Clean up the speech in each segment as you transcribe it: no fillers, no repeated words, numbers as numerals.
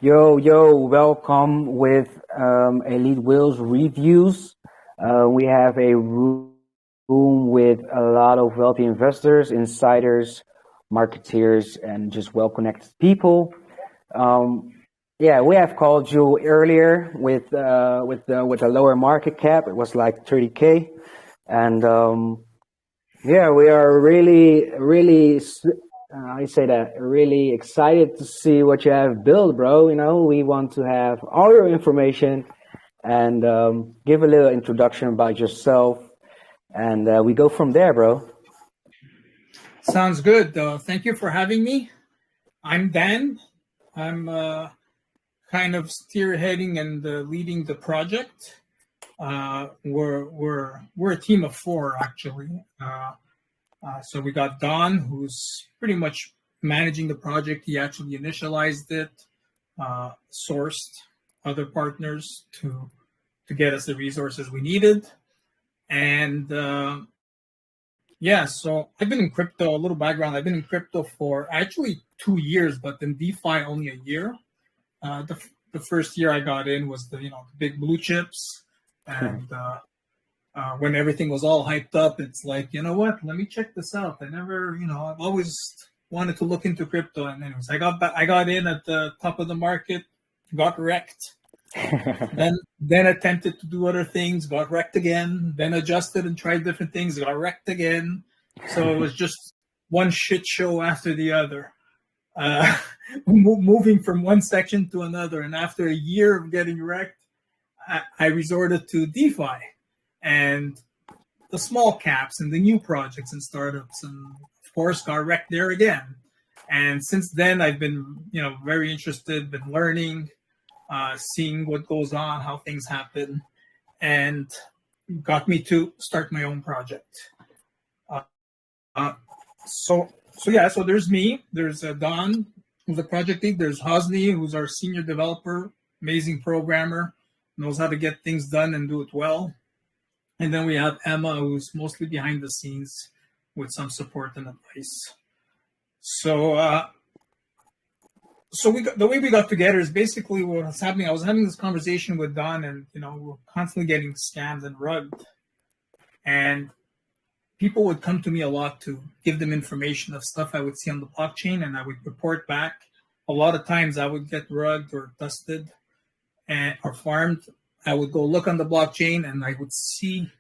Yo, welcome with Elite Wheels reviews. We have a room with a lot of wealthy investors, insiders, marketeers, and just well-connected people. Yeah, we have called you earlier with a lower market cap. It was like 30K, and yeah, we are really I say that really excited to see what you have built, bro. You know, we want to have all your information and give a little introduction about yourself, and we go from there, bro. Sounds good. Thank you for having me. I'm Dan. I'm kind of spearheading and leading the project. We're a team of four actually. So we got Don, who's pretty much managing the project. He actually initialized it, sourced other partners to get us the resources we needed, and yeah. So I've been in crypto. A little background: I've been in crypto for actually 2 years, but in DeFi only a year. The first year I got in was the big blue chips, and when everything was all hyped up, it's like, you know what? Let me check this out. I've always wanted to look into crypto, and anyways, I got in at the top of the market, got wrecked, then attempted to do other things, got wrecked again, then adjusted and tried different things, got wrecked again. So it was just one shit show after the other. Moving from one section to another, and after a year of getting wrecked, I resorted to DeFi and the small caps and the new projects and startups, and of course got wrecked there again. And since then, I've been very interested, been learning, seeing what goes on, how things happen, and got me to start my own project. So there's me, there's Don, who's the project lead, there's Hosni, who's our senior developer, amazing programmer, knows how to get things done and do it well. And then we have Emma, who's mostly behind the scenes with some support and advice. So the way we got together is basically what was happening. I was having this conversation with Don, and we're constantly getting scammed and rugged. And people would come to me a lot to give them information of stuff I would see on the blockchain, and I would report back. A lot of times I would get rugged or dusted or farmed. I would go look on the blockchain, and I would see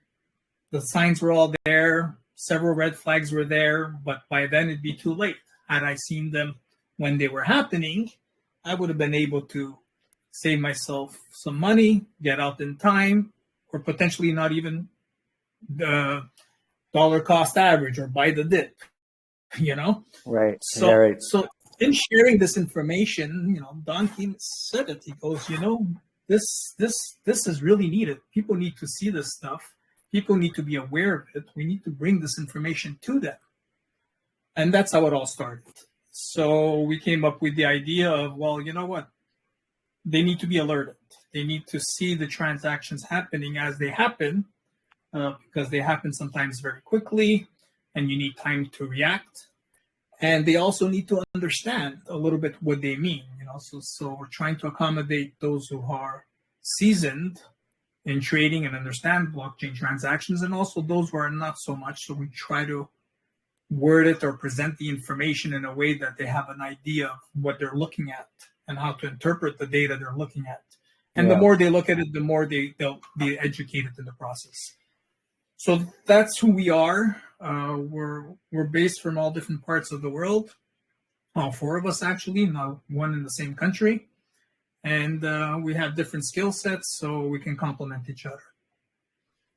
the signs were all there. Several red flags were there, but by then it'd be too late. Had I seen them when they were happening, I would have been able to save myself some money, get out in time, or potentially not even the dollar cost average or buy the dip, Right. So, yeah, right. So in sharing this information, Don King said it. He goes, this is really needed. People need to see this stuff. People need to be aware of it. We need to bring this information to them. And that's how it all started. So we came up with the idea of, well, you know what? They need to be alerted. They need to see the transactions happening as they happen, because they happen sometimes very quickly, and you need time to react. And they also need to understand a little bit what they mean, So we're trying to accommodate those who are seasoned in trading and understand blockchain transactions, and also those who are not so much. So we try to word it or present the information in a way that they have an idea of what they're looking at and how to interpret the data they're looking at. And the more they look at it, the more they'll be educated in the process. So that's who we are. We're based from all different parts of the world. All four of us, actually, now one in the same country. And we have different skill sets, so we can complement each other.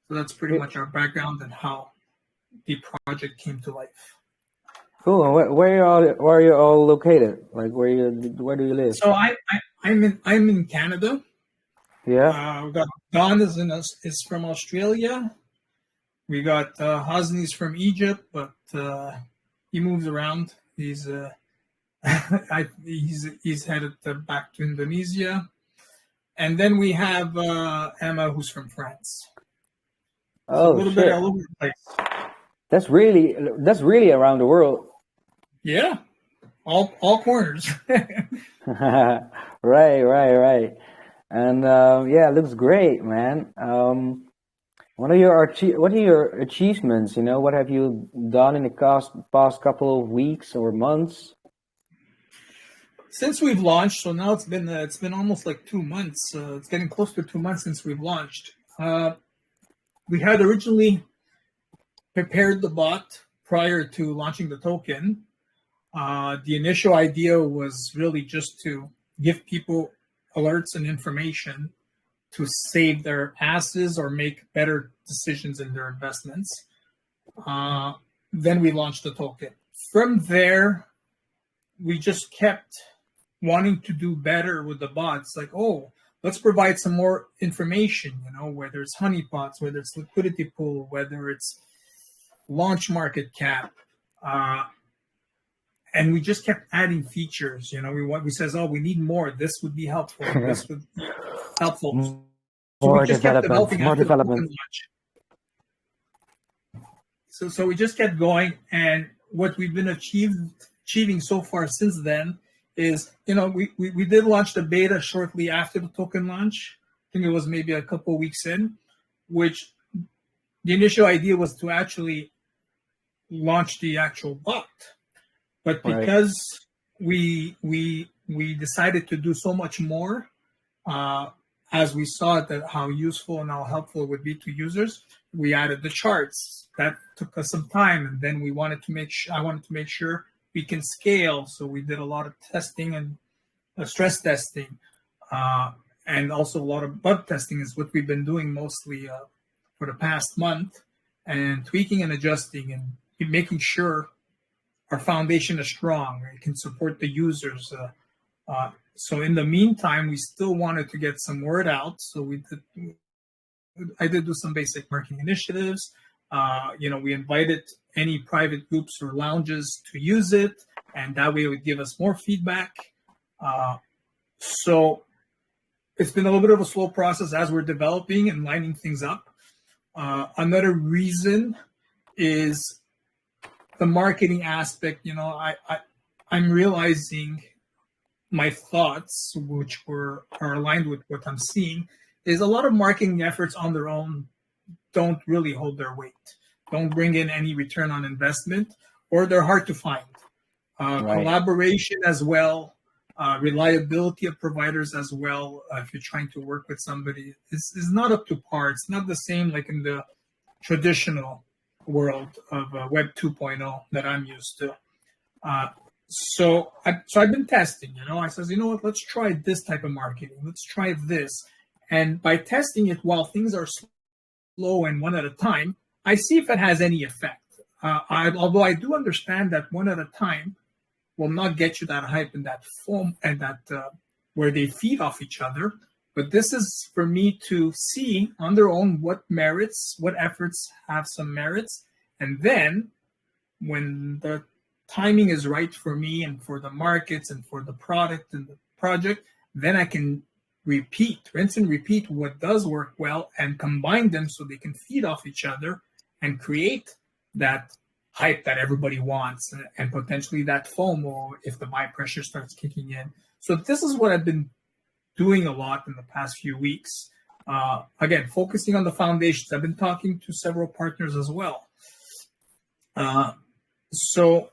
So that's pretty much our background and how the project came to life. Cool. And where are you all located? Like where do you live? So I'm in Canada. Yeah. We got Don is from Australia. We got Hosni's from Egypt, but he moves around. He's he's headed back to Indonesia, and then we have Emma, who's from France. Oh, a little bit all over the place. That's really around the world. Yeah, all corners. Right. And yeah, it looks great, man. What are your achievements? What have you done in the past couple of weeks or months? Since we've launched, so now it's been almost like 2 months. It's getting close to 2 months since we've launched. We had originally prepared the bot prior to launching the token. The initial idea was really just to give people alerts and information to save their asses or make better decisions in their investments. Then we launched the token. From there, we just kept wanting to do better with the bots. Like, oh, let's provide some more information, whether it's honeypots, whether it's liquidity pool, whether it's launch market cap. And we just kept adding features. We says, oh, we need more. This would be helpful. This would be helpful. So More we just kept development. developing More after the token development. launch. So we just kept going, and what we've been achieving so far since then is, we did launch the beta shortly after the token launch. I think it was maybe a couple of weeks in, which the initial idea was to actually launch the actual bot. But because we decided to do so much more, as we saw that how useful and how helpful it would be to users, we added the charts. That took us some time, and then I wanted to make sure we can scale. So we did a lot of testing and stress testing, and also a lot of bug testing is what we've been doing mostly for the past month, and tweaking and adjusting and making sure our foundation is strong. It can support the users. So in the meantime, we still wanted to get some word out. So I did do some basic marketing initiatives. We invited any private groups or lounges to use it, and that way it would give us more feedback. So it's been a little bit of a slow process as we're developing and lining things up. Another reason is the marketing aspect. I'm realizing my thoughts, which are aligned with what I'm seeing, is a lot of marketing efforts on their own don't really hold their weight, don't bring in any return on investment, or they're hard to find. Collaboration as well, reliability of providers as well, if you're trying to work with somebody, is not up to par. It's not the same like in the traditional world of Web 2.0 that I'm used to. So I've been testing, I says, what, let's try this type of marketing. Let's try this. And by testing it while things are slow and one at a time, I see if it has any effect. Although I do understand that one at a time will not get you that hype and that foam and that where they feed off each other. But this is for me to see on their own what efforts have some merits. And then when the timing is right for me and for the markets and for the product and the project, then I can rinse and repeat what does work well and combine them so they can feed off each other and create that hype that everybody wants and potentially that FOMO if the buy pressure starts kicking in. So this is what I've been doing a lot in the past few weeks. Again, focusing on the foundations. I've been talking to several partners as well. So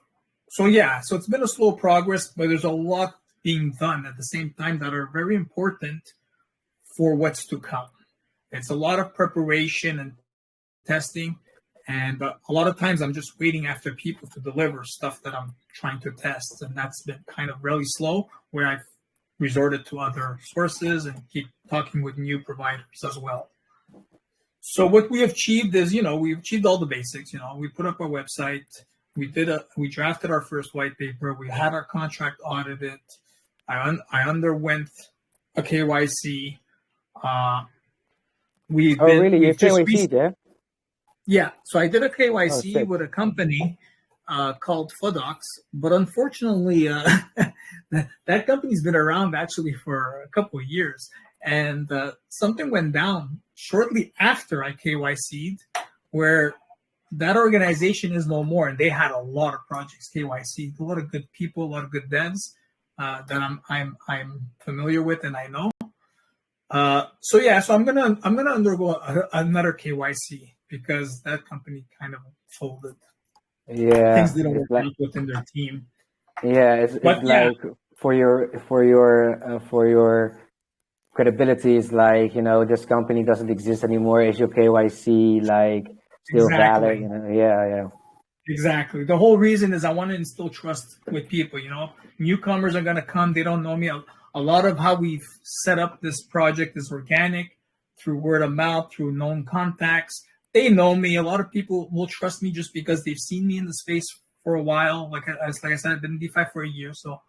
it's been a slow progress, but there's a lot being done at the same time that are very important for what's to come. It's a lot of preparation and testing, and a lot of times I'm just waiting after people to deliver stuff that I'm trying to test, and that's been kind of really slow, where I've resorted to other sources and keep talking with new providers as well. So what we have achieved is, we've achieved all the basics. We put up our website. We drafted our first white paper. We had our contract audited. I underwent a KYC. Really? You KYC, yeah? Yeah. So I did a KYC with a company called Fodox, but unfortunately, that company's been around actually for a couple of years, and something went down shortly after I KYC'd, where that organization is no more, and they had a lot of projects KYC, a lot of good people, a lot of good devs, that I'm familiar with and I know. So I'm gonna undergo another KYC because that company kind of folded. Yeah, Things didn't it's work like out within their team. it's But yeah, like for your credibility is like, this company doesn't exist anymore. Is your KYC like still valid? exactly. Yeah. Exactly. The whole reason is I want to instill trust with people. Newcomers are going to come. They don't know me. A lot of how we've set up this project is organic through word of mouth, through known contacts. They know me. A lot of people will trust me just because they've seen me in the space for a while. Like I said, I've been in DeFi for a year, so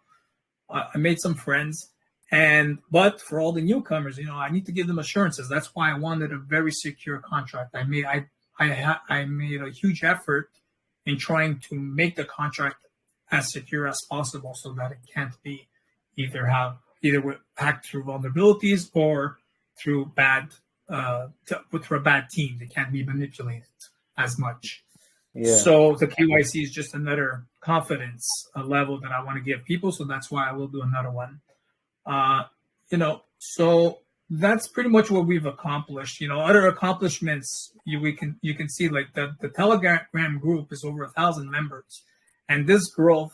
I made some friends. But for all the newcomers, I need to give them assurances. That's why I wanted a very secure contract. I made a huge effort in trying to make the contract as secure as possible so that it can't be either hacked through vulnerabilities or through through a bad team. They can't be manipulated as much. Yeah. So the KYC is just another confidence level that I want to give people. So that's why I will do another one. So that's pretty much what we've accomplished. Other accomplishments you can see, like the Telegram group is over 1,000 members, and this growth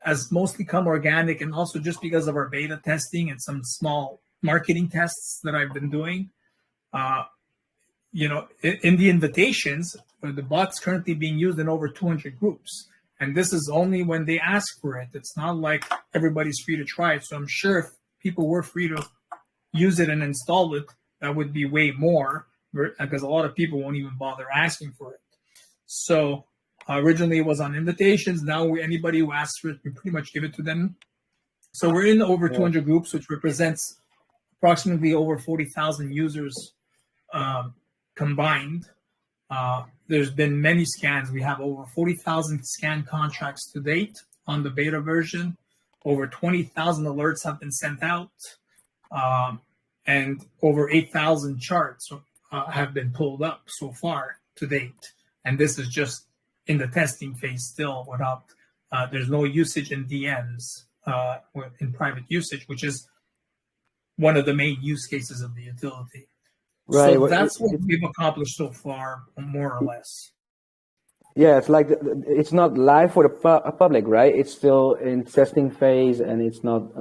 has mostly come organic, and also just because of our beta testing and some small marketing tests that I've been doing. In the invitations, the bot's currently being used in over 200 groups, and this is only when they ask for it. It's not like everybody's free to try it. So I'm sure if people were free to use it and install it, that would be way more, because a lot of people won't even bother asking for it. So originally it was on invitations. Now anybody who asks for it, we pretty much give it to them. So we're in over 200 groups, which represents approximately over 40,000 users combined. There's been many scans. We have over 40,000 scan contracts to date on the beta version. Over 20,000 alerts have been sent out. And over 8,000 charts have been pulled up so far to date. And this is just in the testing phase still, without there's no usage in DMs in private usage, which is one of the main use cases of the utility. Right. So that's what we've accomplished so far, more or less. Yeah, it's like it's not live for the public, right? It's still in testing phase, and it's not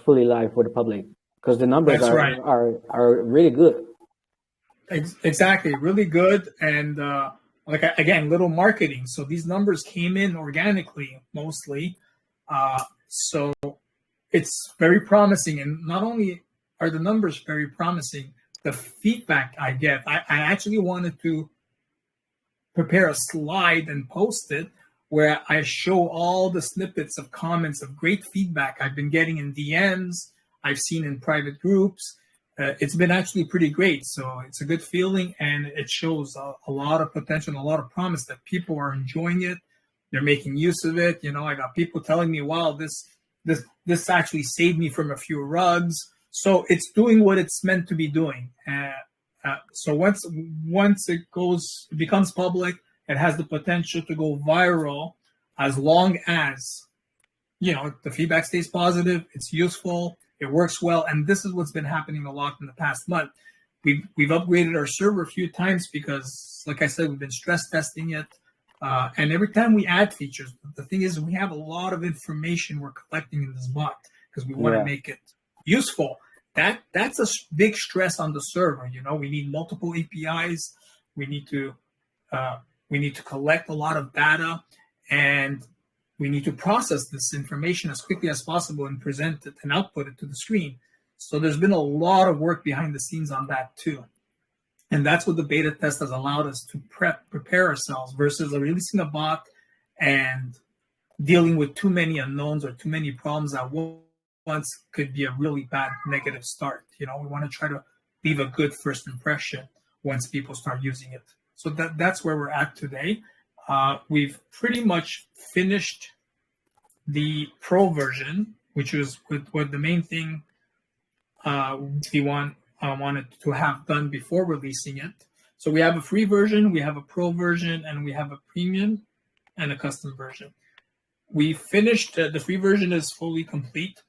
fully live for the public, because the numbers are really good. Exactly, really good, and again, little marketing. So these numbers came in organically mostly, so it's very promising. And not only are the numbers very promising, the feedback I get, I actually wanted to prepare a slide and post it where I show all the snippets of comments of great feedback I've been getting in DMs, I've seen in private groups. It's been actually pretty great. So it's a good feeling, and it shows a lot of potential, a lot of promise that people are enjoying it. They're making use of it. I got people telling me, wow, this actually saved me from a few rugs. So it's doing what it's meant to be doing. So once it becomes public, it has the potential to go viral, as long as the feedback stays positive, it's useful, it works well. And this is what's been happening a lot in the past month. We've upgraded our server a few times because, like I said, we've been stress testing it. And every time we add features, the thing is, we have a lot of information we're collecting in this bot because we want to make it useful. That's a big stress on the server. We need multiple APIs. We need to collect a lot of data, and we need to process this information as quickly as possible and present it and output it to the screen. So there's been a lot of work behind the scenes on that too. And that's what the beta test has allowed us to prepare ourselves, versus releasing a bot and dealing with too many unknowns or too many problems at once could be a really bad negative start. We want to try to leave a good first impression once people start using it. So that's where we're at today. We've pretty much finished the pro version, which was what the main thing we wanted to have done before releasing it. So we have a free version, we have a pro version, and we have a premium and a custom version. We finished the free version is fully complete.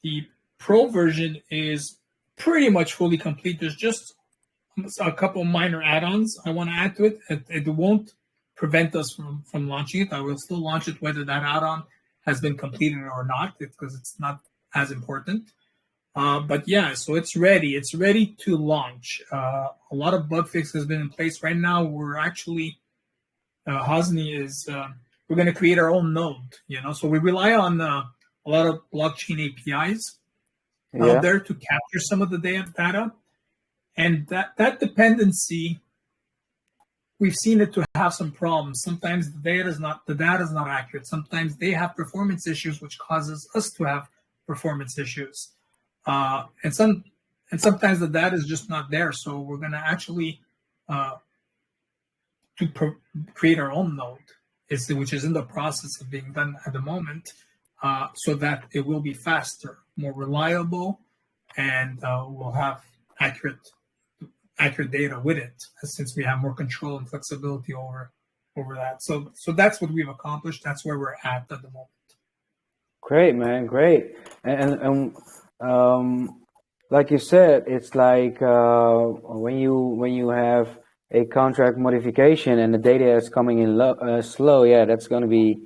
The pro version is pretty much fully complete. There's just a couple minor add-ons I want to add to it. It won't prevent us from launching it. I will still launch it whether that add-on has been completed or not, because it's not as important. But yeah, so it's ready. It's ready to launch. A lot of bug fix has been in place. Right now, we're actually, Hosni is, we're going to create our own node, so we rely on a lot of blockchain APIs out there to capture some of the data. And that dependency, we've seen it to have some problems. Sometimes the data is not accurate. Sometimes they have performance issues, which causes us to have performance issues. And sometimes the data is just not there. So we're going to actually create our own node, which is in the process of being done at the moment, so that it will be faster, more reliable, and we'll have accurate data with it, since we have more control and flexibility over that. So that's what we've accomplished. That's where we're at the moment. Great, man. Great. And like you said, it's like when you have a contract modification and the data is coming in slow, yeah, that's going to be,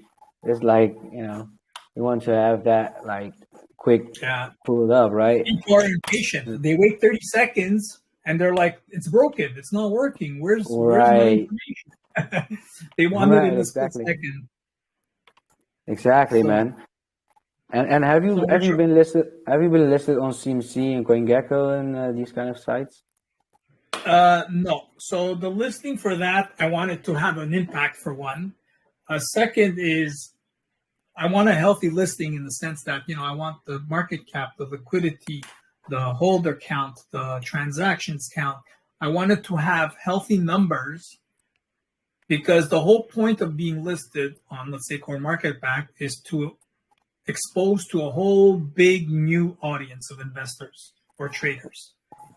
it's like, you want to have that like quick pull it up, right? People are impatient. They wait 30 seconds and they're like, it's broken. It's not working. Where's my information? They want it in a split second. Exactly, man. And have you been listed on CMC and CoinGecko and these kind of sites? No. So the listing for that, I wanted to have an impact, for one. Second is, I want a healthy listing in the sense that, I want the market cap, the liquidity, the holder count, the transactions count. I wanted to have healthy numbers, because the whole point of being listed on, let's say, CoinMarketCap is to expose to a whole big new audience of investors or traders.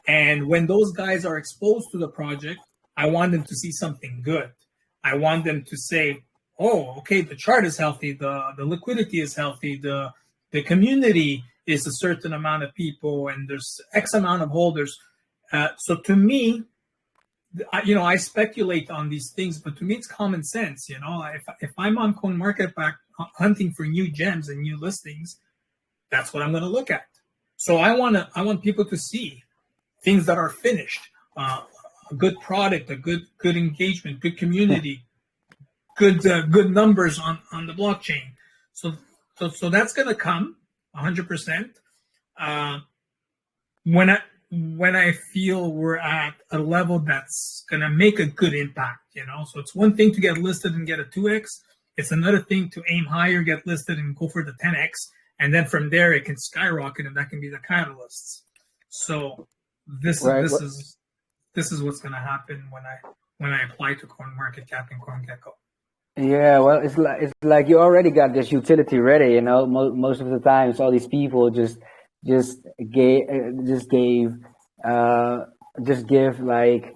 And when those guys are exposed to the project, I want them to see something good. I want them to say, oh, okay, the chart is healthy, the liquidity is healthy, the community is a certain amount of people, and there's X amount of holders. So to me, I speculate on these things, but to me it's common sense. If I'm on CoinMarketCap hunting for new gems and new listings, that's what I'm going to look at. So I want people to see things that are finished, a good product, a good engagement, good community, good numbers on the blockchain. So that's going to come 100%. When I feel we're at a level that's going to make a good impact, So it's one thing to get listed and get a 2x. It's another thing to aim higher, get listed, and go for the 10x. And then from there, it can skyrocket, and that can be the catalysts. So this is what's going to happen when I apply to CoinMarketCap and CoinGecko. Yeah, well, it's like you already got this utility ready. Most of the times, all these people just give like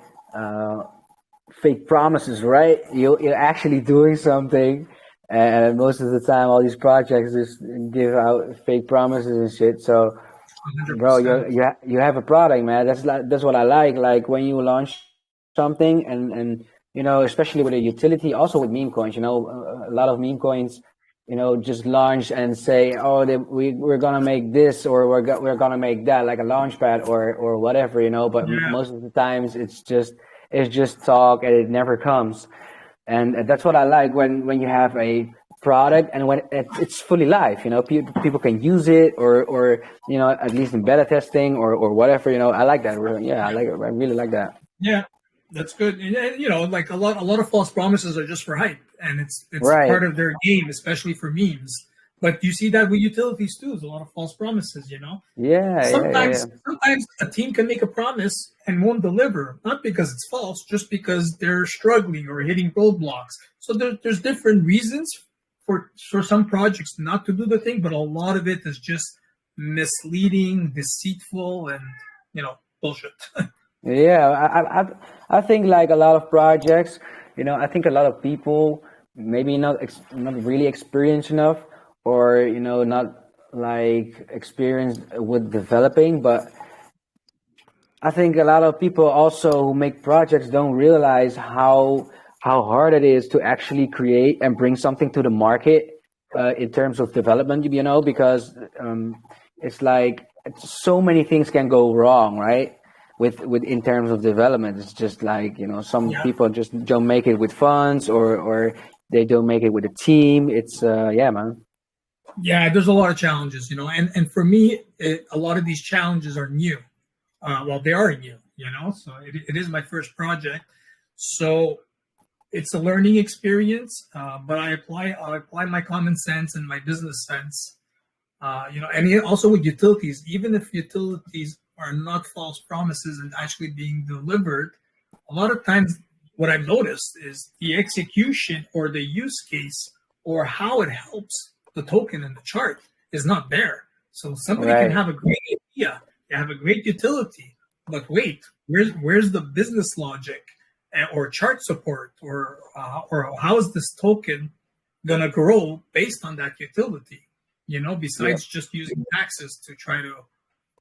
fake promises, right? You're actually doing something, and most of the time, all these projects just give out fake promises and shit. So, 100%. Bro, you have a product, man. That's what I like. Like when you launch something, and especially with a utility, also with meme coins. A lot of meme coins, just launch and say, oh, we're gonna make this, or we're gonna make that, like a launch pad or whatever, But most of the times it's just talk, and it never comes. And that's what I like when you have a product and when it's fully live. People can use it, or at least in beta testing or whatever. I like that. Yeah, I like it. I really like that. Yeah. That's good. And, like a lot of false promises are just for hype, and it's right. Part of their game, especially for memes. But you see that with utilities too. There's a lot of false promises, Yeah. Sometimes a team can make a promise and won't deliver, not because it's false, just because they're struggling or hitting roadblocks. So there's different reasons for some projects not to do the thing, but a lot of it is just misleading, deceitful, and bullshit. Yeah, I think like a lot of projects, I think a lot of people maybe not really experienced enough, or not like experienced with developing. But I think a lot of people also who make projects don't realize how hard it is to actually create and bring something to the market in terms of development. Because it's like so many things can go wrong, right? With in terms of development, it's just like some Yeah. people just don't make it with funds, or they don't make it with a team. It's yeah, man. Yeah, there's a lot of challenges, and for me, a lot of these challenges are new. Well, they are new, so it is my first project. So it's a learning experience, but I apply my common sense and my business sense, and also with utilities, even if utilities are not false promises and actually being delivered, a lot of times what I've noticed is the execution or the use case or how it helps the token in the chart is not there. So somebody can Right. have a great idea, they have a great utility, but wait, where's the business logic or chart support or how is this token gonna grow based on that utility? Yep. Besides just using taxes to try to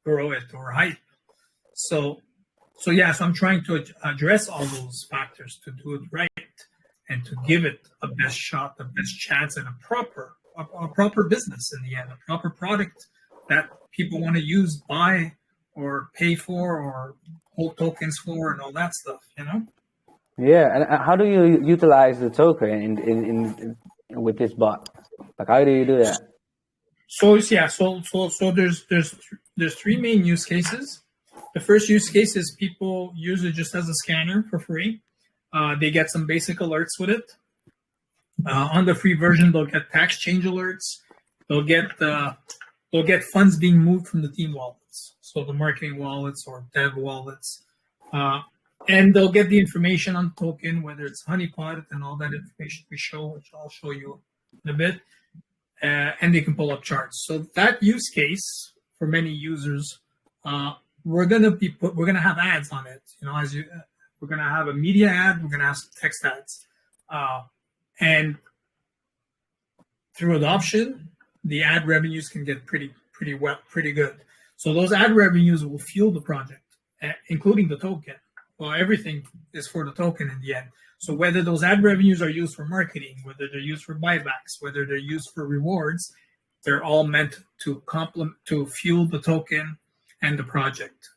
grow it or hype. So so I'm trying to address all those factors to do it right and to give it a best shot, the best chance, and a proper business in the end, a proper product that people want to use, buy, or pay for, or hold tokens for, and all that stuff. Yeah, and how do you utilize the token in with this bot? Like, how do you do that? So yeah, so there's three main use cases. The first use case is people use it just as a scanner for free. They get some basic alerts with it. On the free version, they'll get tax change alerts. They'll get funds being moved from the team wallets, so the marketing wallets or dev wallets, and they'll get the information on the token, whether it's honeypot and all that information which I'll show you in a bit, and they can pull up charts. So that use case for many users, we're gonna have ads on it. We're gonna have a media ad, we're gonna have some text ads, and through adoption, the ad revenues can get pretty good. So those ad revenues will fuel the project, including the token. Well, everything is for the token in the end. So whether those ad revenues are used for marketing, whether they're used for buybacks, whether they're used for rewards, they're all meant to fuel the token and the project.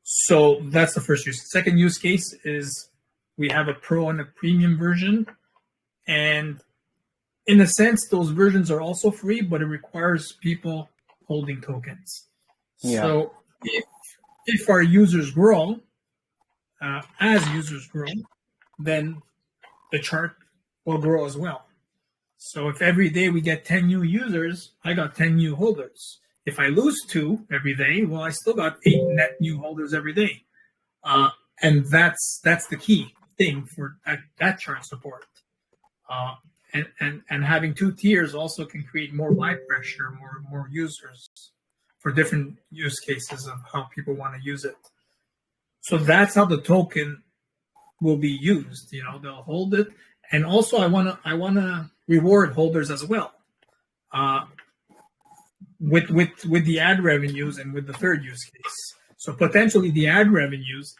So that's the first use. Second use case is we have a pro and a premium version, and in a sense, those versions are also free, but it requires people holding tokens. Yeah. So if our users grow, as users grow, then the chart will grow as well. So if every day we get 10 new users, I got 10 new holders. If I lose 2 every day, well, I still got 8 net new holders every day. And that's the key thing for that chart support. And having 2 tiers also can create more buy pressure, more users for different use cases of how people want to use it. So that's how the token will be used. They'll hold it, and also I wanna reward holders as well, with the ad revenues and with the third use case. So potentially the ad revenues,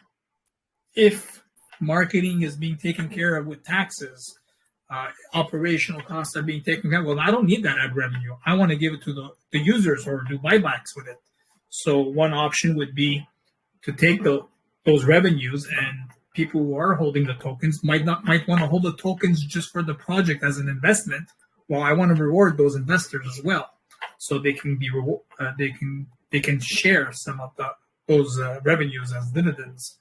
if marketing is being taken care of with taxes, operational costs are being taken care of. Well, I don't need that ad revenue. I want to give it to the users or do buybacks with it. So one option would be to take those revenues, and people who are holding the tokens might want to hold the tokens just for the project as an investment. Well, I want to reward those investors as well, so they can they can share some of those revenues as dividends.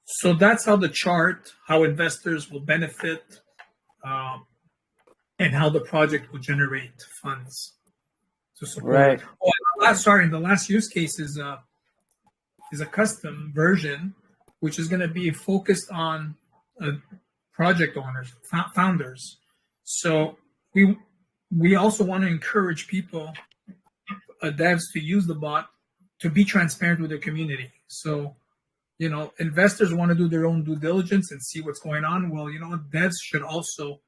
So that's how how investors will benefit, and how the project will generate funds to support. Right. Oh, the last use case is a custom version, which is going to be focused on project owners, founders. So we also want to encourage people, devs, to use the bot to be transparent with their community. So investors want to do their own due diligence and see what's going on. Well, devs should also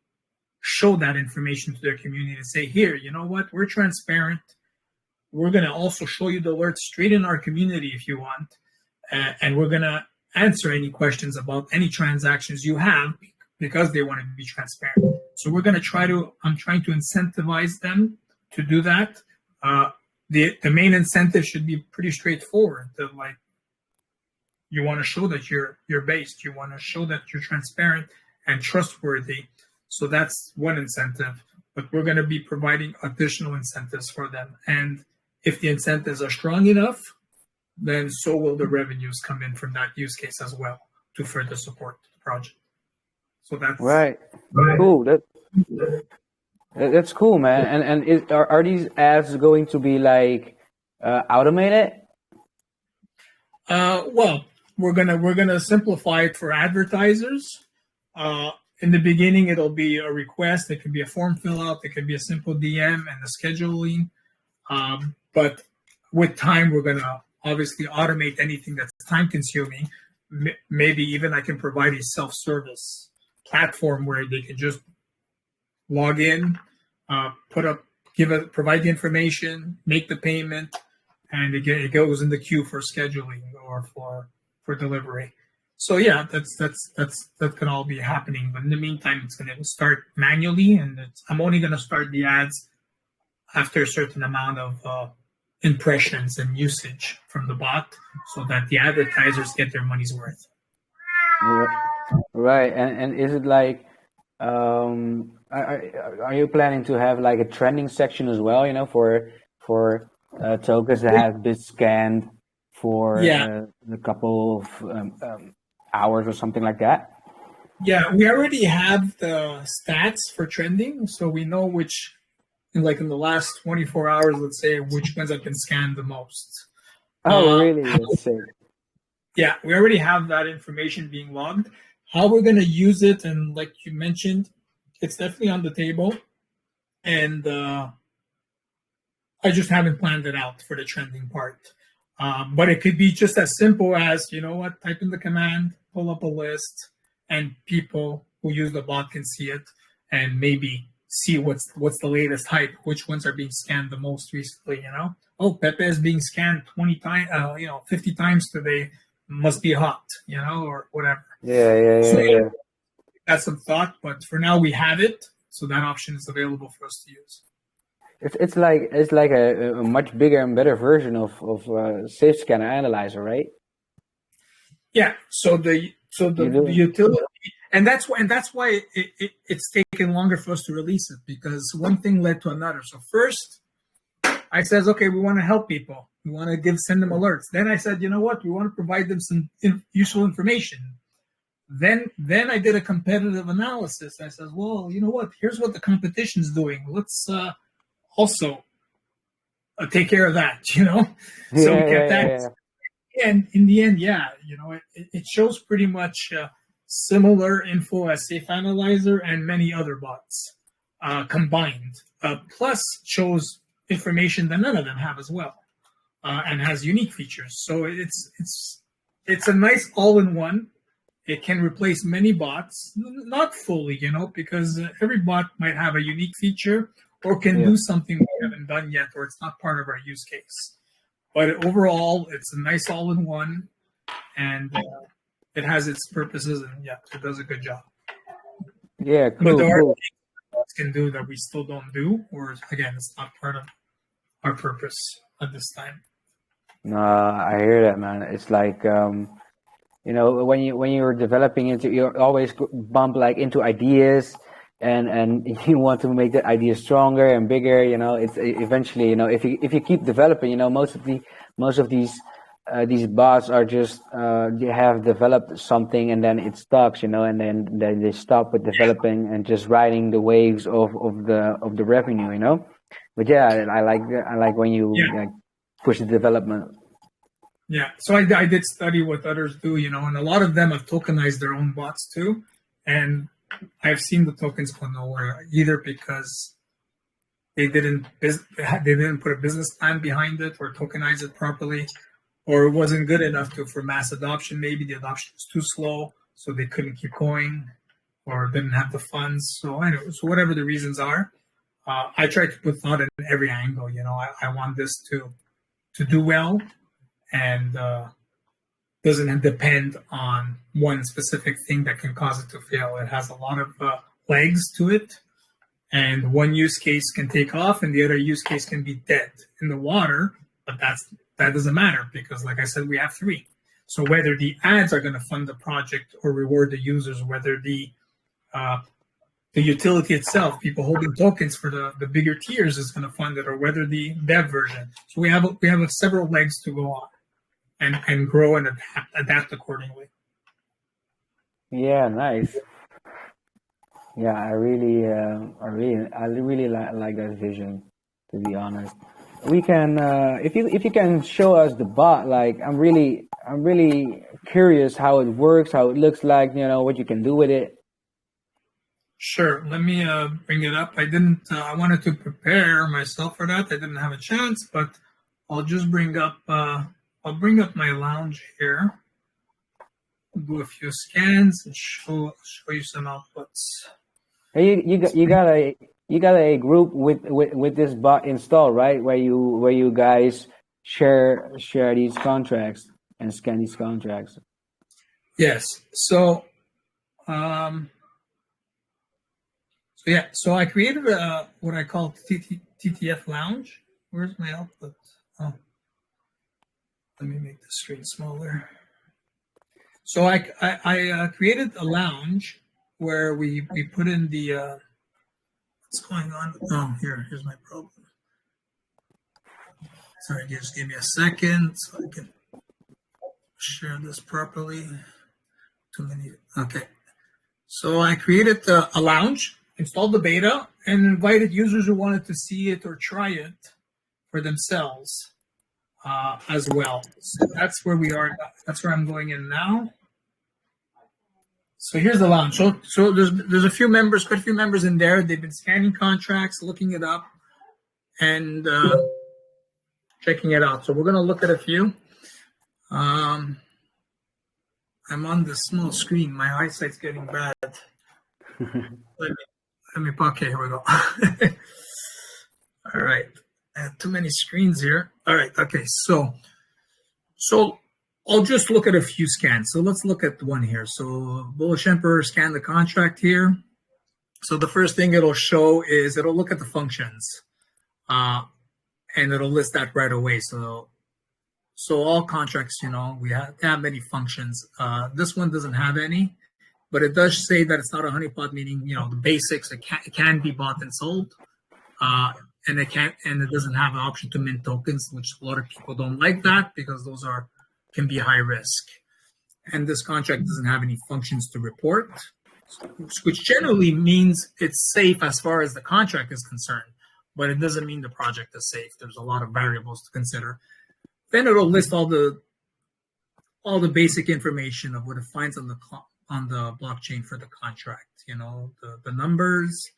show that information to their community and say, here, you know what, we're transparent. We're going to also show you the alerts straight in our community if you want. And we're going to answer any questions about any transactions you have because they want to be transparent. So we're going to I'm trying to incentivize them to do that. The main incentive should be pretty straightforward. That, like, you want to show that you're based. You want to show that you're transparent and trustworthy. So that's one incentive. But we're going to be providing additional incentives for them. And if the incentives are strong enough, then so will the revenues come in from that use case as well to further support the project. So that's right. Cool. That's cool, man. And are these ads going to be like automated? Well, we're gonna simplify it for advertisers. In the beginning, it'll be a request. It could be a form fill out. It could be a simple DM and the scheduling. But with time, we're gonna obviously automate anything that's time consuming. Maybe even I can provide a self-service platform where they can just log in, provide the information, make the payment, and it goes in the queue for scheduling or for delivery. So yeah, that can all be happening. But in the meantime, it's going to start manually, and I'm only going to start the ads after a certain amount of impressions and usage from the bot, so that the advertisers get their money's worth. Right, and is it like, are you planning to have like a trending section as well? For tokens that have been scanned for a couple of hours or something like that? Yeah, we already have the stats for trending, so we know which, in the last 24 hours, let's say, which ones have been scanned the most. Oh, really? Let's see. Yeah, we already have that information being logged. How we're going to use it, and like you mentioned, it's definitely on the table, and I just haven't planned it out for the trending part. But it could be just as simple as, type in the command, pull up a list, and people who use the bot can see it and maybe see what's the latest hype, which ones are being scanned the most recently, Oh, Pepe is being scanned 20 times, 50 times today, must be hot, or whatever. Yeah. That's some thought, but for now we have it, so that option is available for us to use. It's like a much bigger and better version of Safe Scanner Analyzer, right? Yeah. So the utility, and that's why it's taken longer for us to release it, because one thing led to another. So first, I says, okay, we want to help people. We want to send them alerts. Then I said, you know what? We want to provide them some useful information. Then I did a competitive analysis. I said, well, you know what? Here's what the competition's doing. Let's also take care of that, So we kept that. Yeah. And in the end, it shows pretty much similar info as Safe Analyzer and many other bots combined. Plus shows information that none of them have as well, and has unique features. So it's a nice all-in-one. It can replace many bots, not fully, because every bot might have a unique feature or can do something we haven't done yet, or it's not part of our use case. But overall, it's a nice all-in-one, and it has its purposes, and it does a good job. Yeah, cool. But there are things bots can do that we still don't do, or again, it's not part of our purpose at this time. No, I hear that, man. It's like when you're developing you always bump into ideas, and you want to make that idea stronger and bigger. It's eventually, if you keep developing, most of these bots are just they have developed something and then it stops, and then they stop with developing and just riding the waves of the revenue, But I like when you push the development. Yeah, so I did study what others do, and a lot of them have tokenized their own bots too, and I've seen the tokens go nowhere, either because they didn't put a business plan behind it or tokenize it properly, or it wasn't good enough for mass adoption. Maybe the adoption was too slow, so they couldn't keep going, or didn't have the funds. So anyway, so whatever the reasons are, I try to put thought in every angle. I want this to do well, and doesn't depend on one specific thing that can cause it to fail. It has a lot of legs to it, and one use case can take off, and the other use case can be dead in the water. But that doesn't matter, because, like I said, we have three. So whether the ads are going to fund the project or reward the users, whether the utility itself, people holding tokens for the bigger tiers, is going to fund it, or whether the dev version. So we have several legs to go on, and grow and adapt accordingly. Yeah, nice. Yeah, I really like that vision, to be honest. We can, if you can show us the bot, like I'm really curious how it works, how it looks like, what you can do with it. Sure. Let me bring it up. I wanted to prepare myself for that. I didn't have a chance, but I'll just bring up my lounge here. Do a few scans and show you some outputs. Hey, you got a group with this bot installed, right? Where you guys share these contracts and scan these contracts. Yes. So I created what I call TTF Lounge. Where's my output? Oh, let me make the screen smaller. So I created a lounge where we put in the what's going on? Oh, here's my problem. Sorry, just give me a second so I can share this properly. Too many. Okay. So I created a lounge, installed the beta, and invited users who wanted to see it or try it for themselves as well. So that's where we are. That's where I'm going in now. So here's the lounge. So there's a few members, quite a few members in there. They've been scanning contracts, looking it up, and checking it out. So we're going to look at a few. I'm on the small screen. My eyesight's getting bad. Let me. Okay, here we go. All right. I have too many screens here. All right. Okay. So I'll just look at a few scans. So let's look at one here. So Bullish Emperor scanned the contract here. So the first thing it'll show is it'll look at the functions, and it'll list that right away. So all contracts, we have many functions. This one doesn't have any, but it does say that it's not a honeypot, meaning the basics. It can be bought and sold, and it doesn't have an option to mint tokens, which a lot of people don't like that because those can be high risk. And this contract doesn't have any functions to report, which generally means it's safe as far as the contract is concerned, but it doesn't mean the project is safe. There's a lot of variables to consider. Then it'll list all the basic information of what it finds on the blockchain for the contract. The numbers,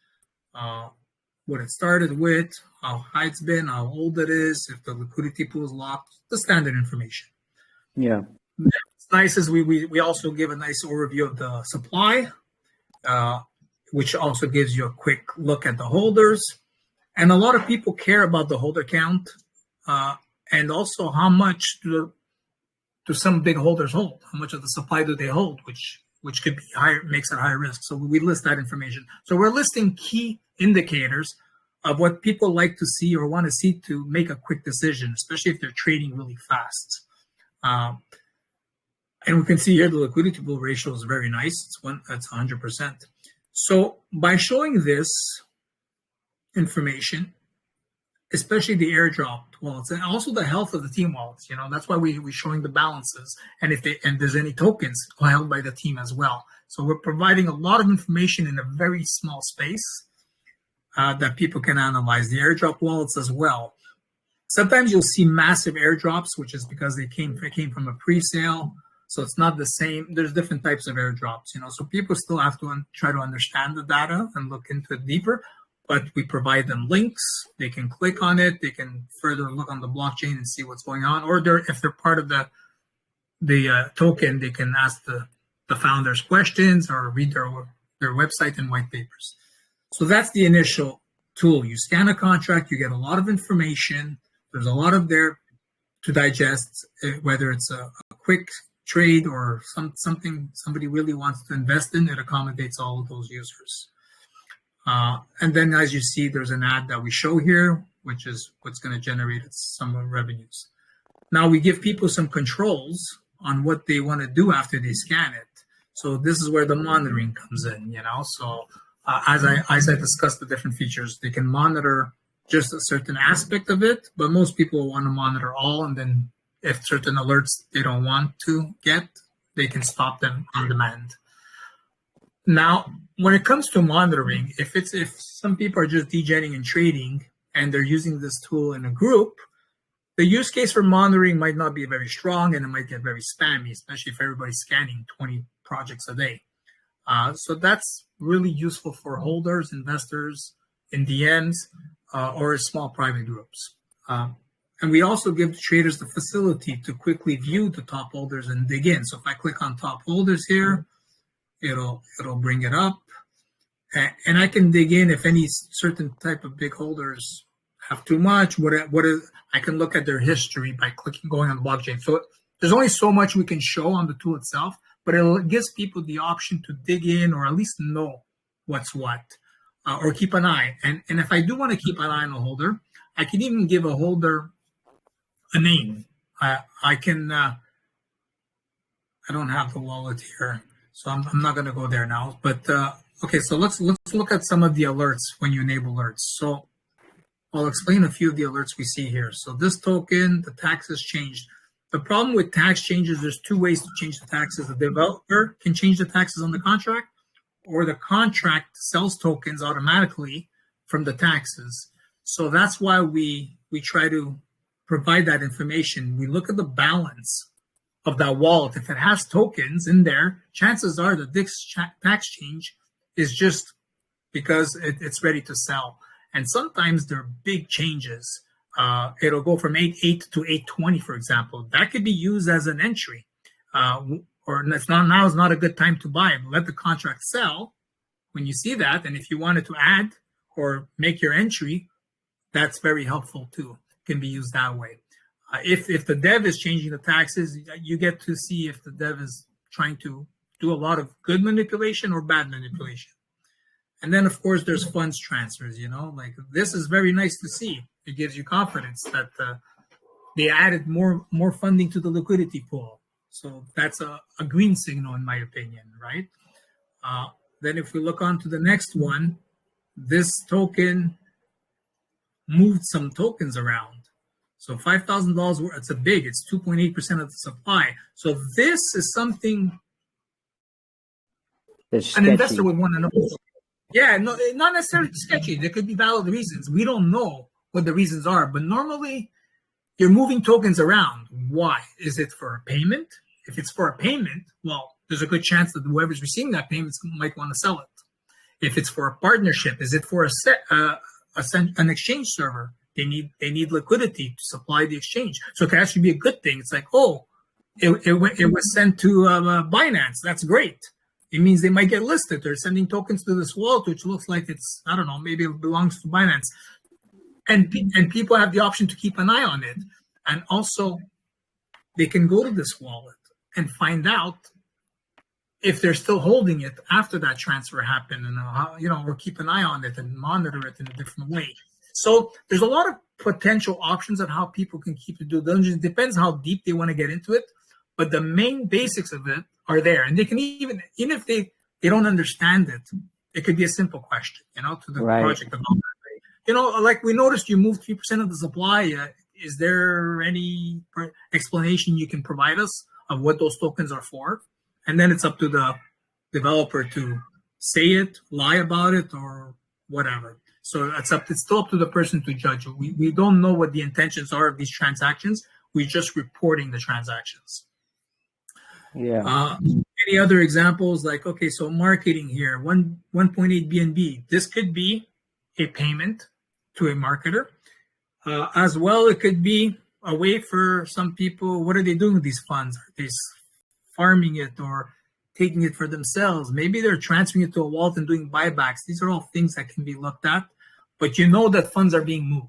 what it started with, how high it's been, how old it is, if the liquidity pool is locked, the standard information. Yeah. What's nice is we also give a nice overview of the supply, which also gives you a quick look at the holders. And a lot of people care about the holder count, and also how much do some big holders hold? How much of the supply do they hold, which could be higher, makes it high risk. So we list that information. So we're listing key indicators of what people like to see or want to see to make a quick decision, especially if they're trading really fast. And we can see here the liquidity pool ratio is very nice. That's 100%. So by showing this information, especially the airdropped wallets, and also the health of the team wallets, that's why we're showing the balances, and if there's any tokens held by the team as well. So we're providing a lot of information in a very small space that people can analyze. The airdrop wallets as well. Sometimes you'll see massive airdrops, which is because they came from a pre-sale. So it's not the same. There's different types of airdrops, So people still have to try to understand the data and look into it deeper. but we provide them links. They can click on it. They can further look on the blockchain and see what's going on. Or if they're part of the token, they can ask the founders questions or read their website and white papers. So that's the initial tool. You scan a contract, you get a lot of information. There's a lot of there to digest, whether it's a quick trade or something somebody really wants to invest in. It accommodates all of those users. And then as you see, there's an ad that we show here, which is what's going to generate some revenues. Now we give people some controls on what they want to do after they scan it. So this is where the monitoring comes in, So as I discussed the different features, they can monitor just a certain aspect of it, but most people want to monitor all, and then if certain alerts they don't want to get, they can stop them on demand. Now, when it comes to monitoring, if some people are just degenerating and trading and they're using this tool in a group, the use case for monitoring might not be very strong, and it might get very spammy, especially if everybody's scanning 20 projects a day. So that's really useful for holders, investors, in DMs, or small private groups. And we also give the traders the facility to quickly view the top holders and dig in. So if I click on top holders here, it'll bring it up. And I can dig in if any certain type of big holders have too much. I can look at their history by going on the blockchain. So there's only so much we can show on the tool itself, but it gives people the option to dig in or at least know what's what, or keep an eye. And if I do want to keep an eye on a holder, I can even give a holder a name. I don't have the wallet here, so I'm not going to go there now. But okay, so let's look at some of the alerts when you enable alerts. So I'll explain a few of the alerts we see here. So this token, the taxes changed. The problem with tax changes, there's two ways to change the taxes. The developer can change the taxes on the contract, or the contract sells tokens automatically from the taxes. So that's why we try to provide that information. We look at the balance of that wallet. If it has tokens in there, chances are that this tax change is just because it's ready to sell. And sometimes there are big changes. It'll go from 8.8 to 8.20, for example. That could be used as an entry. Or now is not a good time to buy. Let the contract sell when you see that. And if you wanted to add or make your entry, that's very helpful too. It can be used that way. If the dev is changing the taxes, you get to see if the dev is trying to do a lot of good manipulation or bad manipulation. And then, of course, there's funds transfers, like this is very nice to see. It gives you confidence that they added more funding to the liquidity pool. So that's a green signal, in my opinion, right? Then if we look on to the next one, this token moved some tokens around. So $5,000, it's 2.8% of the supply. So this is something an investor would want to know. Yeah, no, not necessarily sketchy. There could be valid reasons. We don't know what the reasons are, but normally you're moving tokens around. Why? Is it for a payment? If it's for a payment, well, there's a good chance that whoever's receiving that payment might want to sell it. If it's for a partnership, is it for an exchange server? They need liquidity to supply the exchange. So it can actually be a good thing. It's like, it was sent to Binance. That's great. It means they might get listed. They're sending tokens to this wallet, which looks like it's, I don't know, maybe it belongs to Binance. And people have the option to keep an eye on it. And also, they can go to this wallet and find out if they're still holding it after that transfer happened, and or keep an eye on it and monitor it in a different way. So there's a lot of potential options on how people can keep the due diligence. It depends how deep they want to get into it, but the main basics of it are there, and they can even if they don't understand it, it could be a simple question, to the project developer. Like we noticed, you moved 3% of the supply. Is there any explanation you can provide us of what those tokens are for? And then it's up to the developer to say it, lie about it, or whatever. So it's still up to the person to judge. We don't know what the intentions are of these transactions. We're just reporting the transactions. Yeah. Any other examples? Like, okay, so marketing here, 1.8 BNB. This could be a payment to a marketer. As well, it could be a way for some people, what are they doing with these funds? Are they farming it or taking it for themselves? Maybe they're transferring it to a wallet and doing buybacks. These are all things that can be looked at, but you know that funds are being moved.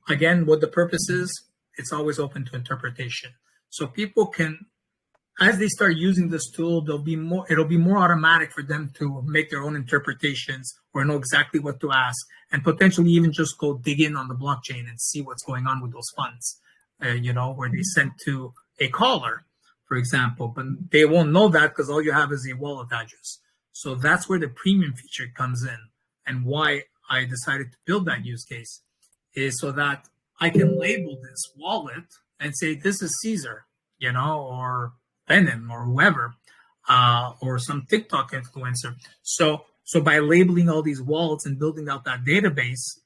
Again, what the purpose is, it's always open to interpretation. So people can, as they start using this tool, it'll be more automatic for them to make their own interpretations or know exactly what to ask, and potentially even just go dig in on the blockchain and see what's going on with those funds, where they sent to a caller, for example, but they won't know that because all you have is a wallet address. So that's where the premium feature comes in, and why I decided to build that use case is so that I can label this wallet and say, this is Caesar, or Benin or whoever, or some TikTok influencer. So by labeling all these wallets and building out that database,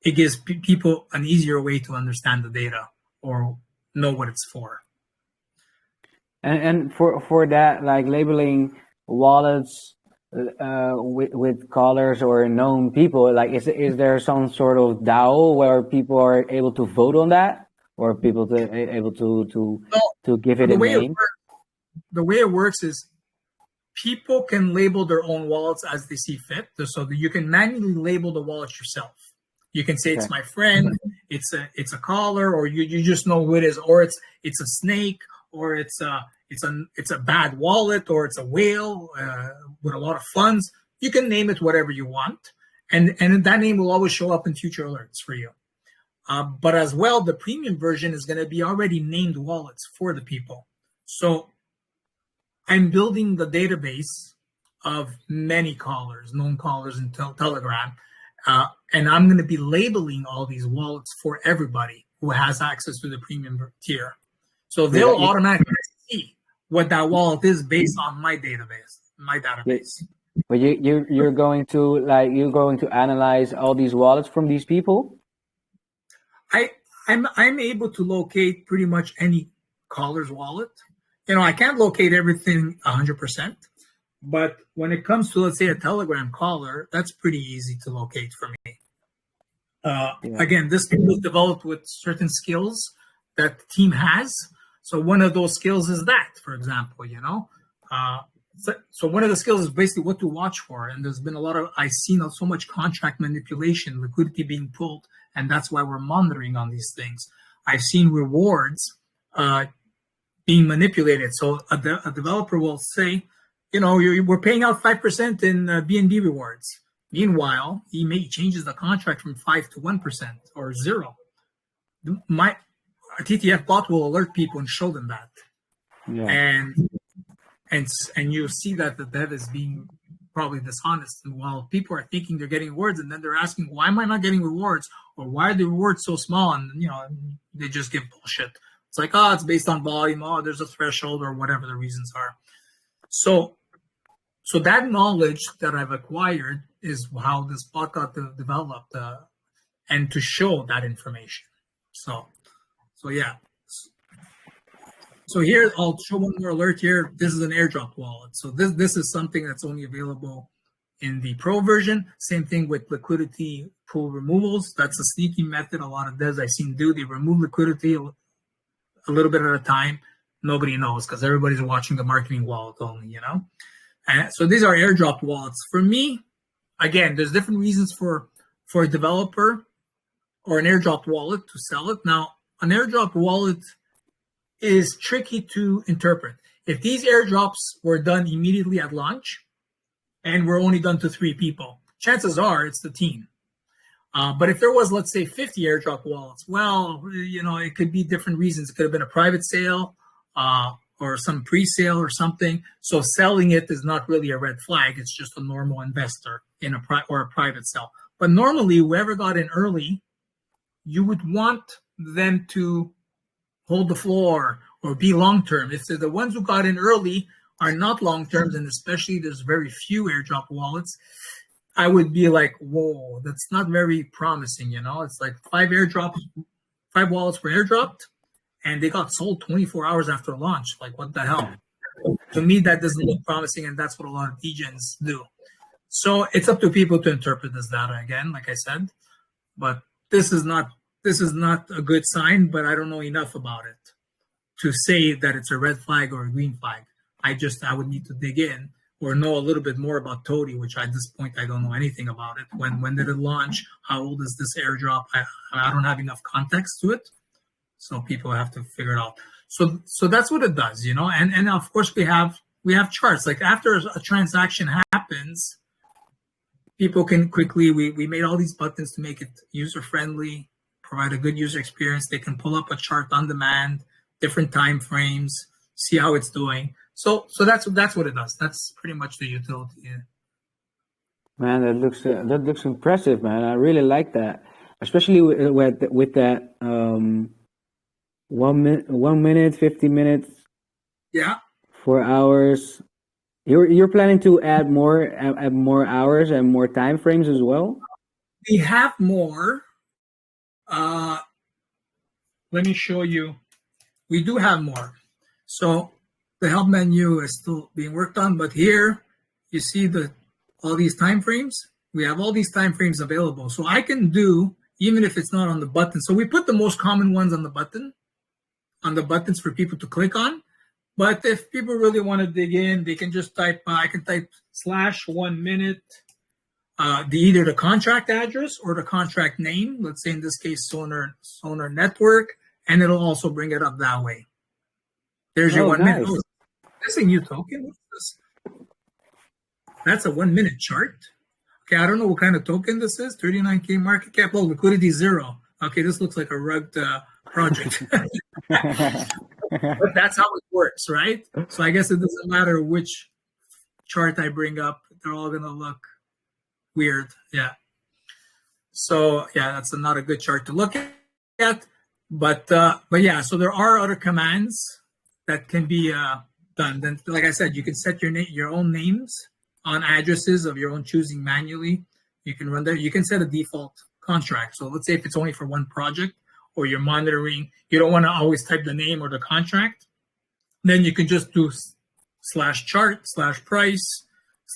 it gives people an easier way to understand the data or know what it's for. And for that, like labeling wallets with callers or known people, like is there some sort of DAO where people are able to vote on that, or people able to give it a name? The way it works is people can label their own wallets as they see fit. So that you can manually label the wallet yourself. You can say, it's my friend, it's a caller, or you just know who it is, or it's a snake, or it's a bad wallet, or it's a whale with a lot of funds. You can name it whatever you want, and that name will always show up in future alerts for you. But as well, the premium version is going to be already named wallets for the people. So I'm building the database of many callers, known callers in Telegram, and I'm going to be labeling all these wallets for everybody who has access to the premium tier. So they'll automatically see what that wallet is based on my database. But you're going to analyze all these wallets from these people? I'm able to locate pretty much any caller's wallet. I can't locate everything 100%, but when it comes to, let's say, a Telegram caller, that's pretty easy to locate for me. Again, this tool is developed with certain skills that the team has. So one of those skills is that, for example, so one of the skills is basically what to watch for. And there's been I've seen so much contract manipulation, liquidity being pulled, and that's why we're monitoring on these things. I've seen rewards being manipulated. So a developer will say, we're paying out 5% in BNB rewards. Meanwhile, he changes the contract from 5 to 1% or 0. A TTF bot will alert people and show them that. Yeah. And you see that the dev is being probably dishonest. And while people are thinking they're getting rewards, and then they're asking, why am I not getting rewards? Or why are the rewards so small? And, they just give bullshit. It's like, it's based on volume. There's a threshold, or whatever the reasons are. So that knowledge that I've acquired is how this bot got developed, and to show that information. So yeah. So here, I'll show one more alert here. This is an airdropped wallet. So this is something that's only available in the pro version. Same thing with liquidity pool removals. That's a sneaky method a lot of devs I've seen do. They remove liquidity a little bit at a time. Nobody knows because everybody's watching the marketing wallet only, And so these are airdropped wallets. For me, again, there's different reasons for a developer or an airdropped wallet to sell it. Now, an airdropped wallet is tricky to interpret. If these airdrops were done immediately at launch and were only done to 3 people, chances are it's the team. But if there was, let's say, 50 airdrop wallets, well, it could be different reasons. It could have been a private sale or some pre-sale or something. So selling it is not really a red flag. It's just a normal investor in a private sale. But normally, whoever got in early, you would want them to hold the floor or be long-term. If the ones who got in early are not long-terms, and especially there's very few airdrop wallets, I would be like, whoa, that's not very promising, It's like 5 wallets were airdropped, and they got sold 24 hours after launch. Like, what the hell? To me, that doesn't look promising, and that's what a lot of DGens do. So it's up to people to interpret this data again, like I said. But this is not a good sign, but I don't know enough about it to say that it's a red flag or a green flag. I would need to dig in or know a little bit more about Toady, which at this point I don't know anything about it. When did it launch? How old is this airdrop? I don't have enough context to it, so people have to figure it out. So that's what it does, you know. And of course we have charts. Like after a transaction happens, people can quickly. We made all these buttons to make it user friendly, provide a good user experience. They can pull up a chart on demand, different time frames, see how it's doing. So that's what it does. That's pretty much the utility. Yeah. Man, that looks impressive, man. I really like that, especially with that 1 minute, 50 minutes, Yeah. 4 hours. You're planning to add more hours and more time frames as well. We have more. Let me show you. We do have more. So the help menu is still being worked on, but here you see all these time frames. We have all these time frames available. So I can do, even if it's not on the button. So we put the most common ones on the buttons for people to click on. But if people really want to dig in, they can just type, I can type /1 minute, either the contract address or the contract name. Let's say in this case, Sonar Network, and it'll also bring it up that way. There's your 1 minute. Oh, this is a new token. What's this? That's a 1 minute chart. Okay, I don't know what kind of token this is. 39K market cap. Oh, liquidity 0. Okay, this looks like a rugged project. But that's how it works, right? So I guess it doesn't matter which chart I bring up. They're all going to look weird. Yeah. So, yeah, that's not a good chart to look at. But yeah, so there are other commands that can be done. Then, like I said, you can set your own names on addresses of your own choosing manually. You can run there. You can set a default contract. So let's say if it's only for one project or you're monitoring, you don't want to always type the name or the contract. Then you can just do /chart, /price,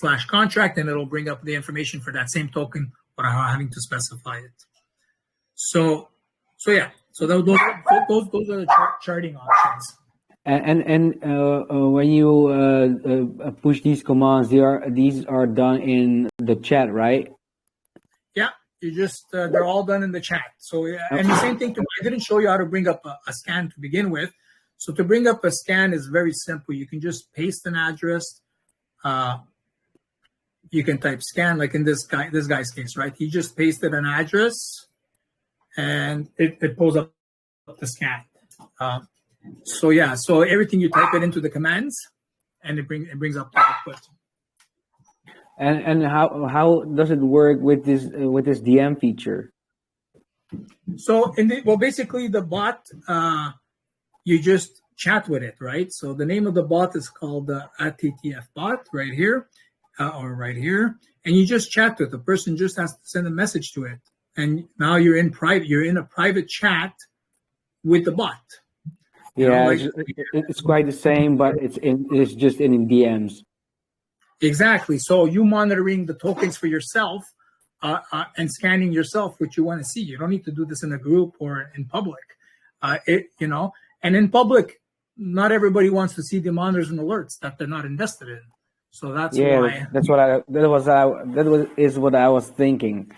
/contract, and it'll bring up the information for that same token without having to specify it. So yeah. So those are the charting options. And when you push these commands, these are done in the chat, right? Yeah, you just they're all done in the chat. So and the same thing. I didn't show you how to bring up a scan to begin with. So to bring up a scan is very simple. You can just paste an address. You can type scan, like in this guy's case, right? He just pasted an address, and it pulls up the scan. So yeah, so everything you type it into the commands, and it brings up the output. And how does it work with this DM feature? So basically the bot, you just chat with it, right? So the name of the bot is called TTF Bot right here, or right here, and you just chat with it. The person just has to send a message to it, and now you're in a private chat with the bot. Yeah, it's quite the same, but it's just in DMs. Exactly. So you monitoring the tokens for yourself and scanning yourself what you want to see. You don't need to do this in a group or in public. And in public, not everybody wants to see the monitors and alerts that they're not invested in. So that's why. That is what I was thinking.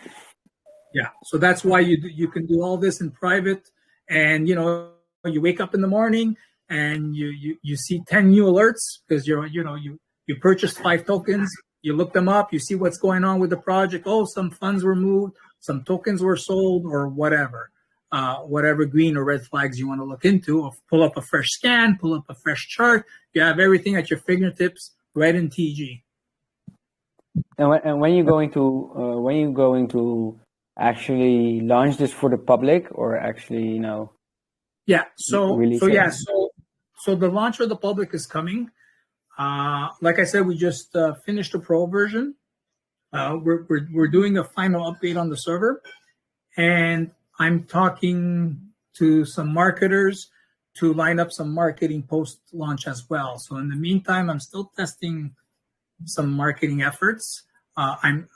Yeah. So that's why you can do all this in private, and you wake up in the morning and you see 10 new alerts because you purchased 5 tokens, you look them up, you see what's going on with the project. Oh, some funds were moved, some tokens were sold, or whatever green or red flags you want to look into, or pull up a fresh scan, pull up a fresh chart. You have everything at your fingertips right in TG. And when you're going to actually launch this for the public, or actually, Yeah. So the launch for the public is coming. Like I said, we just finished the pro version. We're doing a final update on the server, and I'm talking to some marketers to line up some marketing post-launch as well. So in the meantime, I'm still testing some marketing efforts. I'm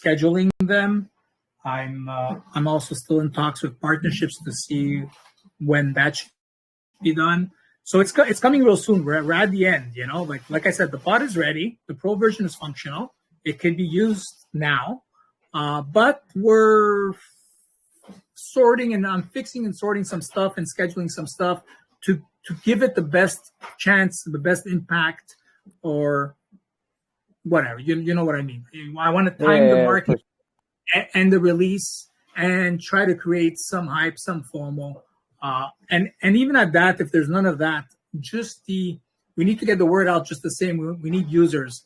scheduling them. I'm also still in talks with partnerships to see when that should be done. So it's coming real soon. We're at the end, you know. Like I said, the bot is ready. The pro version is functional. It can be used now, but we're sorting, and I'm fixing and sorting some stuff and scheduling some stuff to give it the best chance, the best impact, or whatever. You know what I mean. I want to time the market and the release and try to create some hype, some FOMO. And even at that, if there's none of that, we need to get the word out just the same. We need users,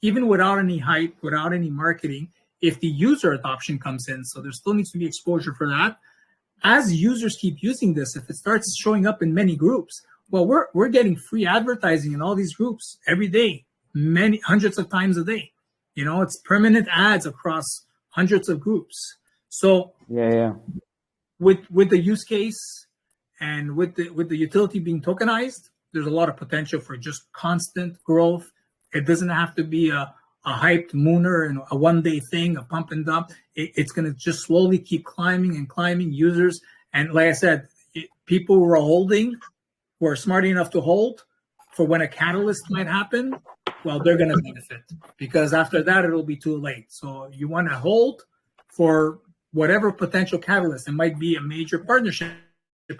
even without any hype, without any marketing. If the user adoption comes in, so there still needs to be exposure for that. As users keep using this, if it starts showing up in many groups, well, we're getting free advertising in all these groups every day, many hundreds of times a day. You know, it's permanent ads across hundreds of groups. So with the use case and with the utility being tokenized, there's a lot of potential for just constant growth. It doesn't have to be a hyped mooner and a one-day thing, a pump and dump. It's going to just slowly keep climbing and climbing users. And like I said, people who are holding, who are smart enough to hold for when a catalyst might happen, well, they're going to benefit, because after that, it'll be too late. So you want to hold for whatever potential catalyst. It might be a major partnership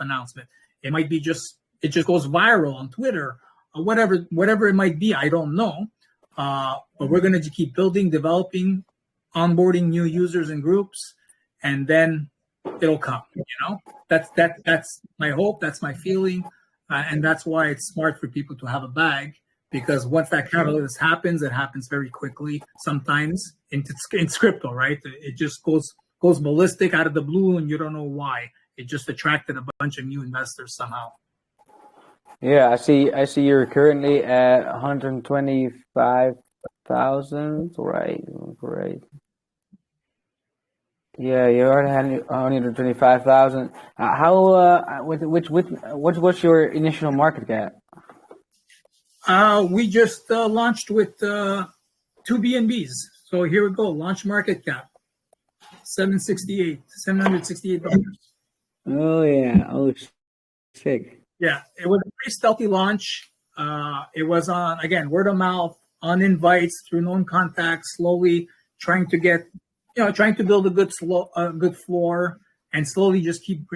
announcement. It might be it just goes viral on Twitter or whatever it might be. I don't know. But we're going to keep building, developing, onboarding new users and groups, and then it'll come. You know, that's my hope. That's my feeling, and that's why it's smart for people to have a bag, because once that catalyst happens, it happens very quickly. Sometimes in crypto, right? It just goes ballistic out of the blue, and you don't know why. It just attracted a bunch of new investors somehow. Yeah, I see you're currently at 125,000, right? Great. Yeah, you're already at 125,000. What's your initial market cap? We just launched with 2 BNBs. So here we go. Launch market cap $768. Oh yeah. Oh, sick. Yeah, it was a pretty stealthy launch. It was on, again, word of mouth, on invites, through known contacts, slowly trying to build a good floor, and slowly just keep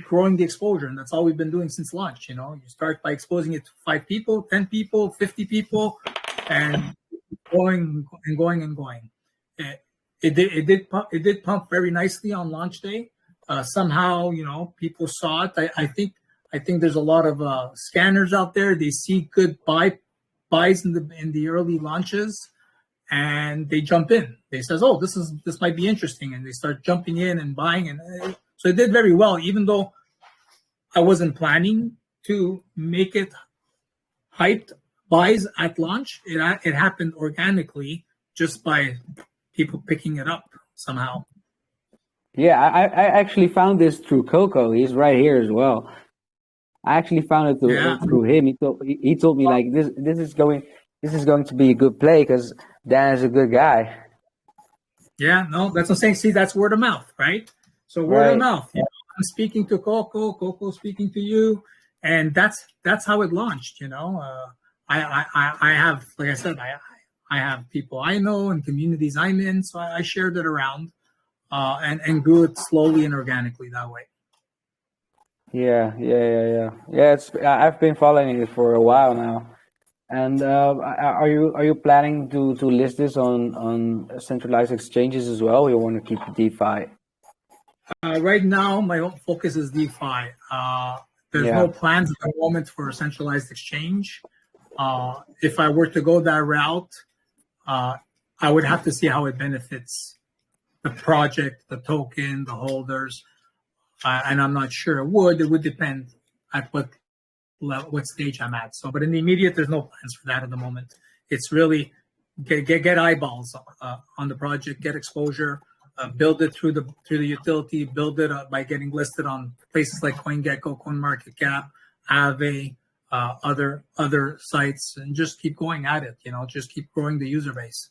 growing the exposure. And that's all we've been doing since launch. You know, you start by exposing it to 5 people, 10 people, 50 people, and going and going and going. It did pump very nicely on launch day. Somehow, you know, people saw it. I think there's a lot of scanners out there. They see good buys in the early launches, and they jump in. They says, "Oh, this might be interesting," and they start jumping in and buying. And so it did very well, even though I wasn't planning to make it hyped buys at launch. It happened organically just by people picking it up somehow. Yeah, I actually found this through Coco. He's right here as well. I actually found it through him. He told me like this is going to be a good play because Dan is a good guy. Yeah, no, that's what I'm saying. See, that's word of mouth, right? So word of mouth. You know, I'm speaking to Coco speaking to you, and that's how it launched. You know, I have, like I said, I have people I know and communities I'm in, so I shared it around, and grew it slowly and organically that way. Yeah. I've been following it for a while now. And are you planning to list this on centralized exchanges as well? Or you want to keep it DeFi? Right now, my own focus is DeFi. There's no plans at the moment for a centralized exchange. If I were to go that route, I would have to see how it benefits the project, the token, the holders. And I'm not sure it would. It would depend at what stage I'm at. So, but in the immediate, there's no plans for that at the moment. It's really get eyeballs on the project, get exposure, build it through the utility, build it by getting listed on places like CoinGecko, CoinMarketCap, Aave, other sites, and just keep going at it. You know, just keep growing the user base.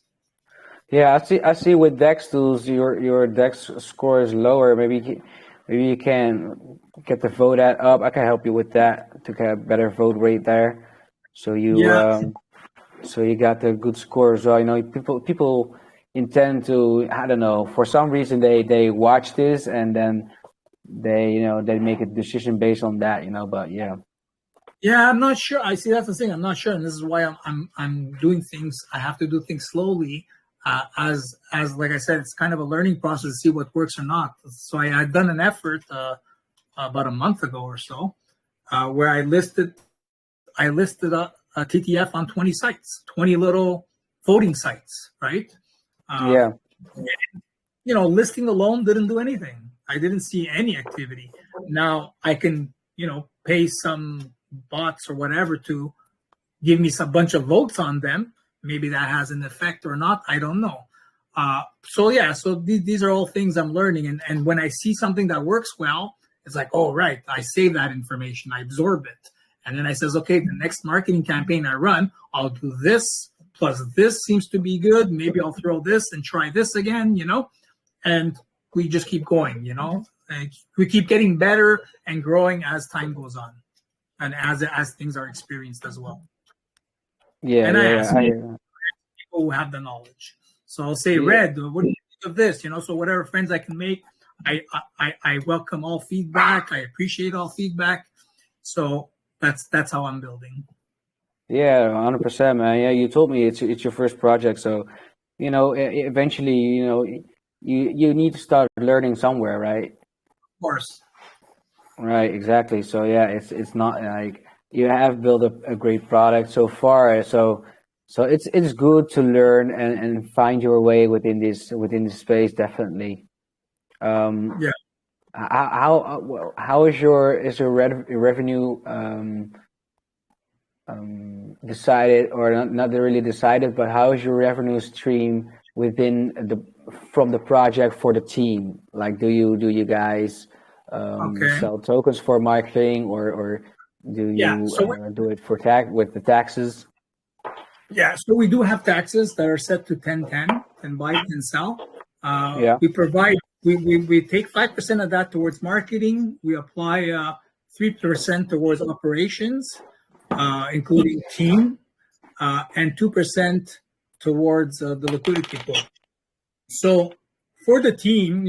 Yeah, I see with Dex tools, your Dex score is lower. Maybe you can get the vote at up. I can help you with that to get a better vote rate there. So Yeah, so you got the good score as well. You know, people intend to, I don't know, for some reason they watch this and then they make a decision based on that. But yeah. yeah, I'm not sure. I see that's the thing. I'm not sure, and this is why I'm doing things. I have to do things slowly, as like I said, it's kind of a learning process to see what works or not. So I had done an effort about a month ago or so, where I listed a TTF on 20 sites, 20 little voting sites, right? Uh, Yeah. Listing alone didn't do anything. I didn't see any activity. Now I can, pay some bots or whatever to give me some bunch of votes on them. Maybe that has an effect or not. I don't know. So these are all things I'm learning. And when I see something that works well, it's like, oh, right, I save that information, I absorb it. And then I says, okay, the next marketing campaign I run, I'll do this, plus this seems to be good. Maybe I'll throw this and try this again, and we just keep going, and we keep getting better and growing as time goes on and as things are experienced as well. Yeah, And I yeah, ask yeah. people who have the knowledge. So I'll say, Red, what do you think of this? So whatever friends I can make, I welcome all feedback. I appreciate all feedback. So that's how I'm building. Yeah, 100%, man. Yeah, you told me it's your first project, so eventually, you need to start learning somewhere, right? Of course. Right, exactly. So yeah, it's not like you have built a great product so far. So it's good to learn and find your way within this space, definitely. Um, Yeah. how is your revenue decided, or not really decided, but how is your revenue stream from the project for the team? Like, do you guys Okay. sell tokens for marketing, or do Yeah. you So do it for with the taxes? yeah. So we do have taxes that are set to 10/10, and buy, 10 sell. Yeah, We provide. We take 5% of that towards marketing. We apply 3% towards operations, including team, and 2% towards the liquidity pool. So for the team,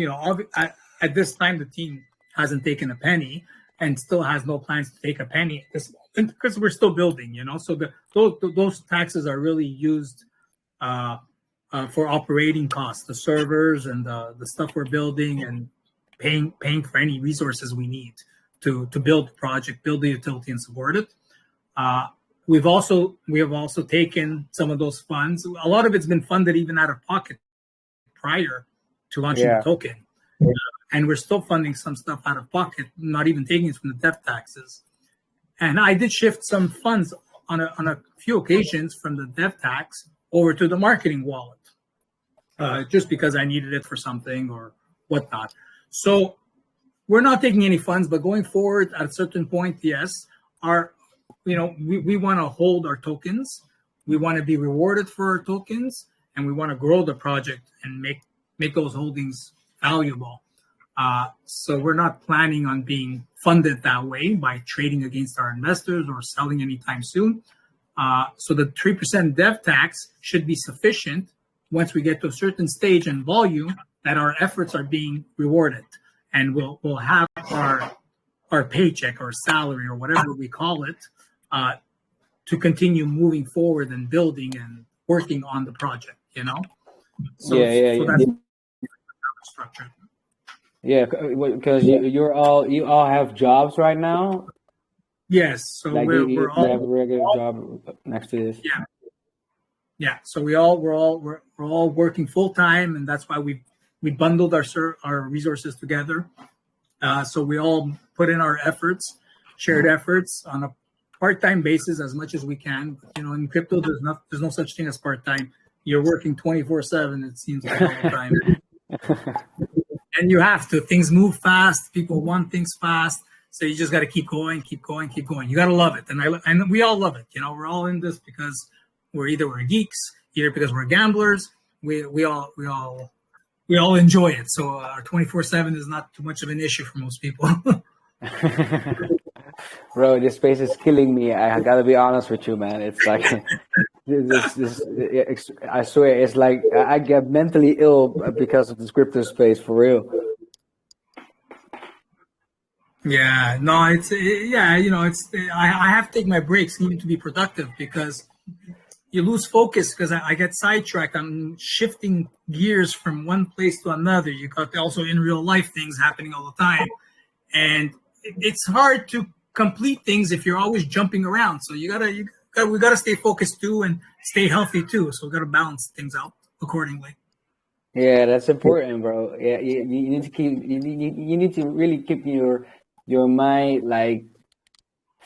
at this time, the team hasn't taken a penny and still has no plans to take a penny at this moment because we're still building, So those taxes are really used for operating costs, the servers and the stuff we're building, and paying for any resources we need to build the project, build the utility, and support it. We have also taken some of those funds. A lot of it's been funded even out of pocket prior to launching the yeah, token, and we're still funding some stuff out of pocket, not even taking it from the dev taxes. And I did shift some funds on a few occasions from the dev tax over to the marketing wallet, just because I needed it for something or whatnot. So we're not taking any funds, but going forward at a certain point, yes, we want to hold our tokens. We want to be rewarded for our tokens, and we want to grow the project and make those holdings valuable. So we're not planning on being funded that way by trading against our investors or selling anytime soon. So the 3% dev tax should be sufficient once we get to a certain stage and volume that our efforts are being rewarded, and we'll have our paycheck or salary or whatever we call it to continue moving forward and building and working on the project. So that's structured. yeah. Because you all have jobs right now. Yes, so Like we're you all have a regular job next to this. yeah. So we're all working full time, and that's why we bundled our resources together. So we all put in our efforts, shared efforts on a part-time basis as much as we can. In crypto, there's no such thing as part-time. You're working 24/7. It seems like all the time, and you have to. Things move fast. People want things fast. So you just got to keep going, keep going, keep going. You got to love it, and we all love it. We're all in this because we're geeks, either because we're gamblers, we all enjoy it. So our 24/7 is not too much of an issue for most people. Bro, this space is killing me. I gotta be honest with you, man. It's like I swear, it's like I get mentally ill because of this crypto space, for real. Yeah, no, I have to take my breaks even to be productive because you lose focus because I get sidetracked. I'm shifting gears from one place to another. You got also in real life things happening all the time, and it's hard to complete things if you're always jumping around. So we gotta stay focused too and stay healthy too. So we gotta balance things out accordingly. Yeah, that's important, bro. Yeah, you need to keep you need to really keep your mind like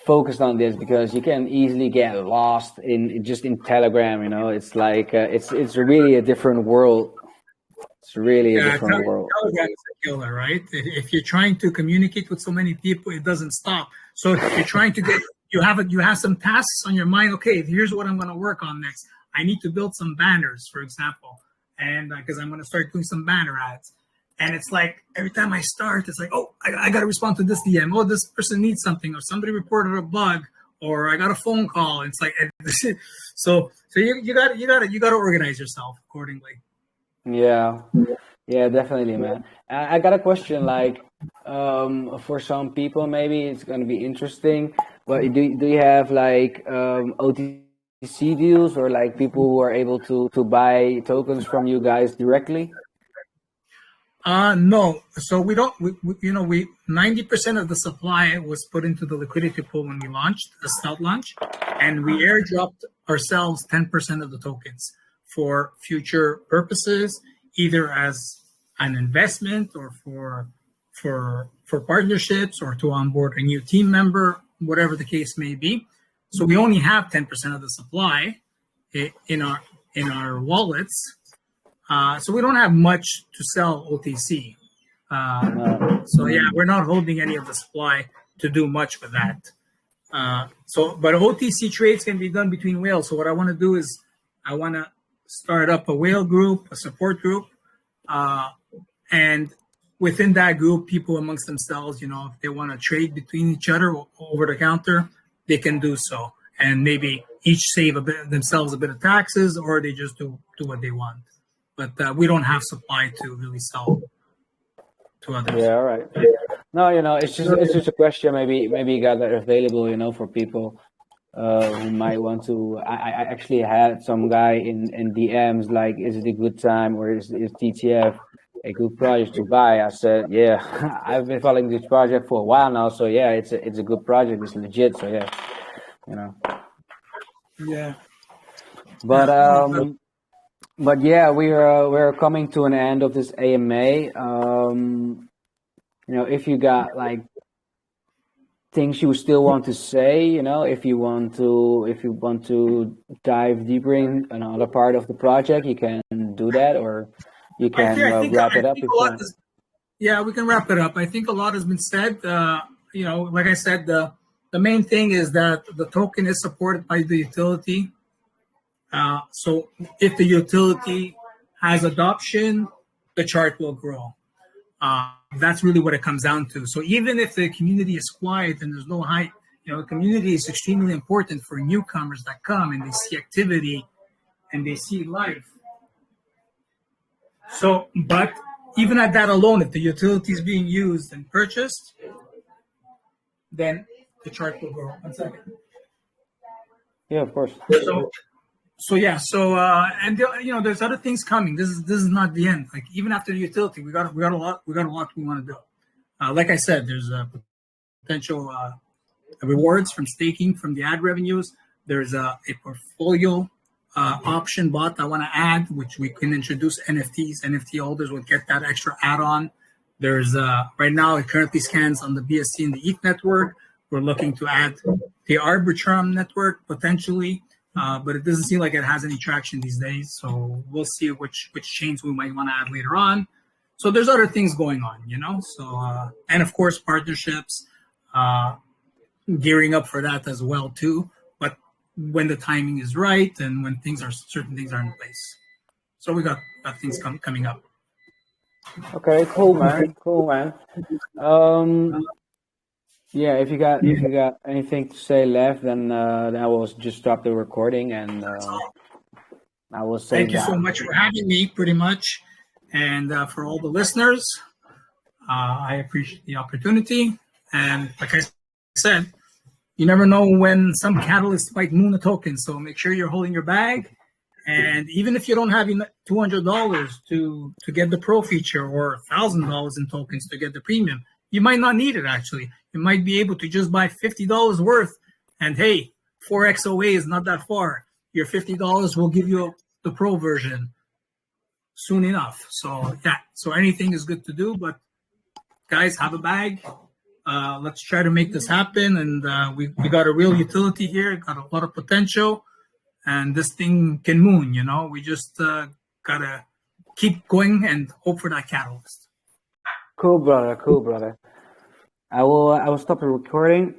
focused on this because you can easily get lost in just in Telegram. You know, it's like it's really a different world. It's really a different world. Telegram is a killer, right? If you're trying to communicate with so many people, it doesn't stop. So if you're trying to get, you have some tasks on your mind. Okay, here's what I'm going to work on next. I need to build some banners, for example, and because I'm going to start doing some banner ads. And it's like every time I start, it's like, oh, I got to respond to this DM. Oh, this person needs something, or somebody reported a bug, or I got a phone call. It's like, so you got to organize yourself accordingly. Yeah, definitely, man. I got a question, like, for some people, maybe it's gonna be interesting, but do you have like OTC deals or like people who are able to buy tokens from you guys directly? No. So we don't. We 90% of the supply was put into the liquidity pool when we launched the stealth launch, and we airdropped ourselves 10% of the tokens for future purposes, either as an investment or for partnerships or to onboard a new team member, whatever the case may be. So we only have 10% of the supply in our wallets. So we don't have much to sell OTC. So yeah, we're not holding any of the supply to do much with that. But OTC trades can be done between whales. So what I want to do is I want to start up a whale group, a support group, and within that group, people amongst themselves, if they want to trade between each other over the counter, they can do so, and maybe each save themselves a bit of taxes, or they just do what they want. But we don't have supply to really sell to others. Yeah, all right. No, it's just a question. Maybe you got that available, for people who might want to. I actually had some guy in DMs like, is it a good time or is TTF a good project to buy? I said, yeah, I've been following this project for a while now, so yeah, it's a good project. It's legit, so yeah, Yeah. But yeah, we're coming to an end of this AMA. If you got like things you still want to say, if you want to dive deeper in another part of the project, you can do that, or you can wrap it up. Yeah, we can wrap it up. I think a lot has been said. Like I said, the main thing is that the token is supported by the utility. So if the utility has adoption, the chart will grow. That's really what it comes down to. So even if the community is quiet and there's no hype, the community is extremely important for newcomers that come and they see activity and they see life. So, but even at that alone, if the utility is being used and purchased, then the chart will grow. 1 second. Yeah, of course. And there's other things coming. This is not the end. Like even after the utility, we got a lot we want to do. Like I said, there's potential rewards from staking from the ad revenues. There's a portfolio option bot I want to add, which we can introduce NFTs. NFT holders would get that extra add-on. There's right now it currently scans on the BSC and the ETH network. We're looking to add the Arbitrum network potentially. But it doesn't seem like it has any traction these days. So we'll see which chains we might want to add later on. So there's other things going on, So and of course partnerships, gearing up for that as well too. But when the timing is right and when certain things are in place. So we got things coming up. Okay, cool, man. Cool, man. Yeah, if you got anything to say left, then I will just stop the recording, and I will say thank you so much for having me, pretty much, and for all the listeners, I appreciate the opportunity. And like I said, you never know when some catalyst might moon a token, so make sure you're holding your bag. And even if you don't have $200 to get the pro feature, or $1,000 in tokens to get the premium, you might not need it. Actually, you might be able to just buy $50 worth. And hey, 4XOA is not that far. Your $50 will give you the pro version soon enough. So yeah, so anything is good to do. But guys, have a bag. Let's try to make this happen. And we got a real utility here. Got a lot of potential. And this thing can moon, you know. We just gotta keep going and hope for that catalyst. Cool, brother. Cool, brother. I will stop the recording.